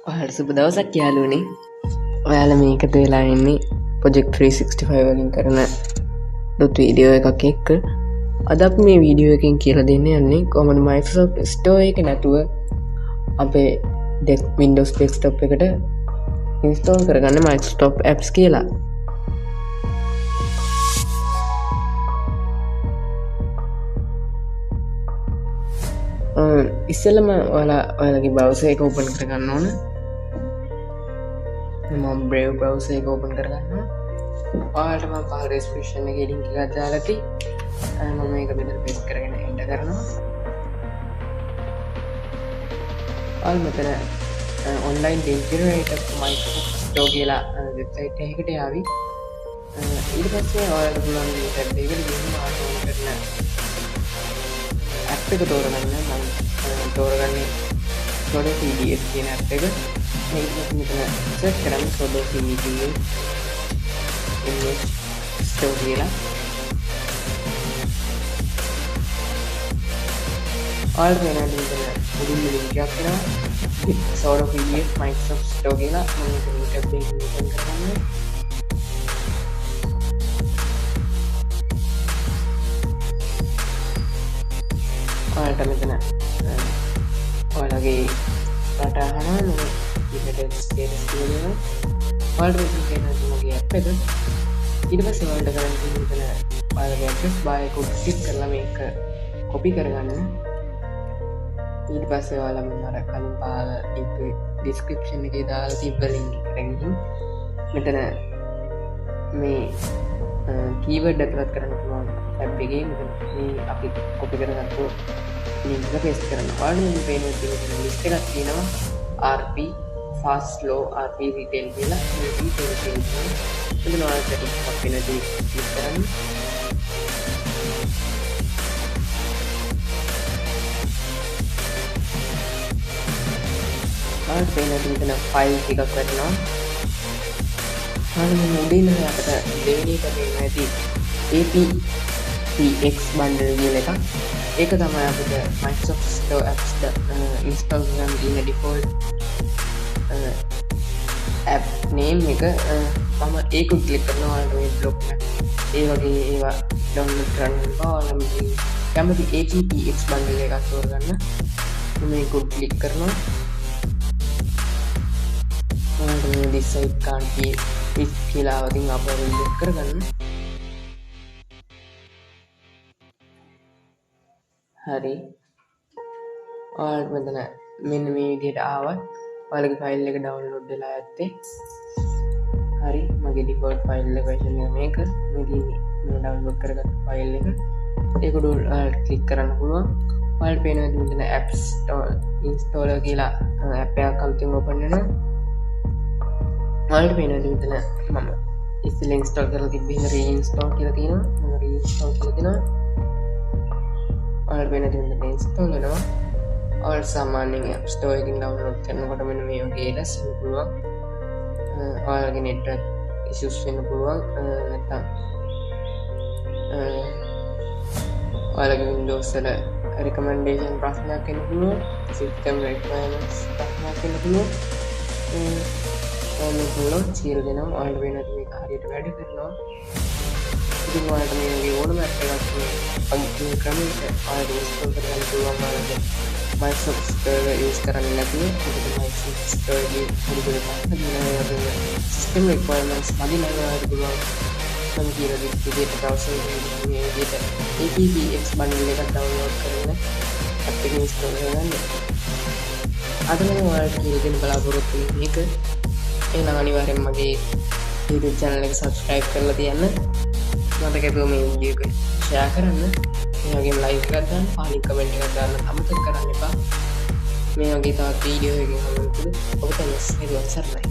ඔයාලට සුබ දවසක් යාළුවනේ. ඔයාලා මේ එකතු වෙලා ඉන්නේ ප්‍රොජෙක්ට් 365 වලින් කරන ඩොට් වීඩියෝ එකක් එක්ක. අද අපි මේ වීඩියෝ එකෙන් කියලා දෙන්න යන්නේ කොහොමද Microsoft Store එක නැතුව අපේ Windows desktop එකට install කරගන්න Microsoft apps කියලා. ඉස්සෙල්ලම ඔයාලගේ බ්‍රවුසර් එක ඕපන් කරගන්න ඕන. මම Brave browser එක ඕපන් කරගන්නවා. ඔයාලට මම පහළ description එකේ link එකක් දාලා තියෙයි. මම මේක මෙතන paste කරගෙන enter කරනවා. ඔයාලා මෙතන online link generator Microsoft Store කියලා website එකකට යාවි. ඊට පස්සේ ඔයාලට පුළුවන් මේ tab එකට ගිහින් ආවෝන් කරන app එක තෝරගන්න. මම තෝරගන්නේ XODO CDS කියන app එක. මේක මෙතන search කරන්න XODO CDS image store කියලා. ඔයාලට වෙනද මෙතන මුලින්ම link එකක් එනවා. XODO CDS Microsoft Store කියලා. මම මේක tab එකකින් open කරගන්නවා. ඔයාලට මෙතන ඔයාලගේ රට අහනවා. මම ඊට ස්ටේටස් කියනවා. ඔයාලට මෙතන තියෙනවා මගේ app එක. ඊට පස්සේ ඔයාලට කරන්න තියෙන්නේ මෙතන ඔයාලගේ address bar එක ක්ලික් කරලා මේක copy කරගන්න. ඊට පස්සේ ඔයාලා මම අර කලින් පාල description එකේ දාලා තිබ්බ link එකට ගිහින් මෙතන මේ keyword ඇතුළත් කරන්න පුළුවන් tab එකේ මෙතන මේ අපි copy කරගත්තු link එක paste කරනවා. ඔයාලට මේ පේන තියෙන list එකක් තියෙනවා RP fast slow RP retail කියලා. මේ retail කියන්නේ මෙතන ඔයාලට copy නැති click කරන්න. ඔයාලට පේන මෙතන file එකක් වැටෙනවා. ඔයාලා මේ උඩින් අපිට දෙවෙනි එක පේනවා ඇති APTX bundle කියලා එකක්. ඒක තමයි අපිට Microsoft Store apps install කරන්න තියෙන default app name එක. මම ඒක ක්ලික් කරනවා. ඔයාලට මේ block ඒ වගේ ඒවා download කරන්න බෑ. ඔයාලා මේ කැමති APTX bundle එකක් තෝරගන්න. මම මේක ක්ලික් කරනවා. ඔයාලට මේ this site can't be කියලා වදින් අපව ඉන්ස්ටෝල් කරගන්න. හරි. ඔයාලට මෙතන මෙන්න මේ විදිහට ආවත් ඔයාලගේ ෆයිල් එක ඩවුන්ලෝඩ් වෙලා ඇත්තේ. හරි. මගේ ඩිෆෝල්ට් ෆයිල් එක version එක මේක. මේ ඩවුන්ලෝඩ් කරගත්ත ෆයිල් එක. ඒක ඔයාලට ක්ලික් කරන්න පුළුවන්. ඔයාලට පේනවා මෙතන apps installer කියලා app එකක් අලුතින් open වෙනවා. ඔයාලට පේනවා මෙතන මම ඉස්සෙල්ලා install කරලා තිබ්බ හින්දා reinstall කියලා තියෙනවා. මම reinstall කියලා දෙනවා. ඔයාලට වෙන දෙයක් install වෙනවා. ඔයාලට සාමාන්‍යයෙන් app store එකකින් download කරනකොට මෙන්න මේ වගේ errors එන්න පුළුවන්. ඔයාලගේ network issues වෙන්න පුළුවන්. නැත්නම් ඔයාලගේ Windows වල recommendation ප්‍රශ්නයක් එන්න පුළුවන්. system requirements ප්‍රශ්නයක් එන්න පුළුවන්. ඔයාලට පුළුවන් කියලා දෙනවා. ඔයාලට වෙන දේ මේක හරියට වැඩ කරනවා. ඉතින් ඔයාලට මේ වගේ ඕනම app එකක් මේ ක්‍රමයකට ඔයාලට install කරගන්න පුළුවන්. ඔයාලට Microsoft Store use කරන්නේ නැතුව මොකද Microsoft Store එකේ පොඩි system requirements මදි නම් ඔයාලට පුළුවන් මම කියලා විදිහට browser එකේ මේ විදිහට APTX bundle එකක් download කරගෙන app එක install කරගන්න. අද මම ඔයාලට කියලා දෙන්න බලාපොරොත්තු වෙන්නේ මේක. එහෙනම් අනිවාර්යෙන් මගේ YouTube channel එක subscribe කරලා තියන්න. මතකද මේ වීඩියෝ එක share කරන්න. මේ වගේම like එකක් දාන්න, පහලින් comment එකක් දාන්න අමතක කරන්න එපා. මේ වගේ තවත් වීඩියෝ එකකින් හම්බෙන්න ඔබට සර්ණයි.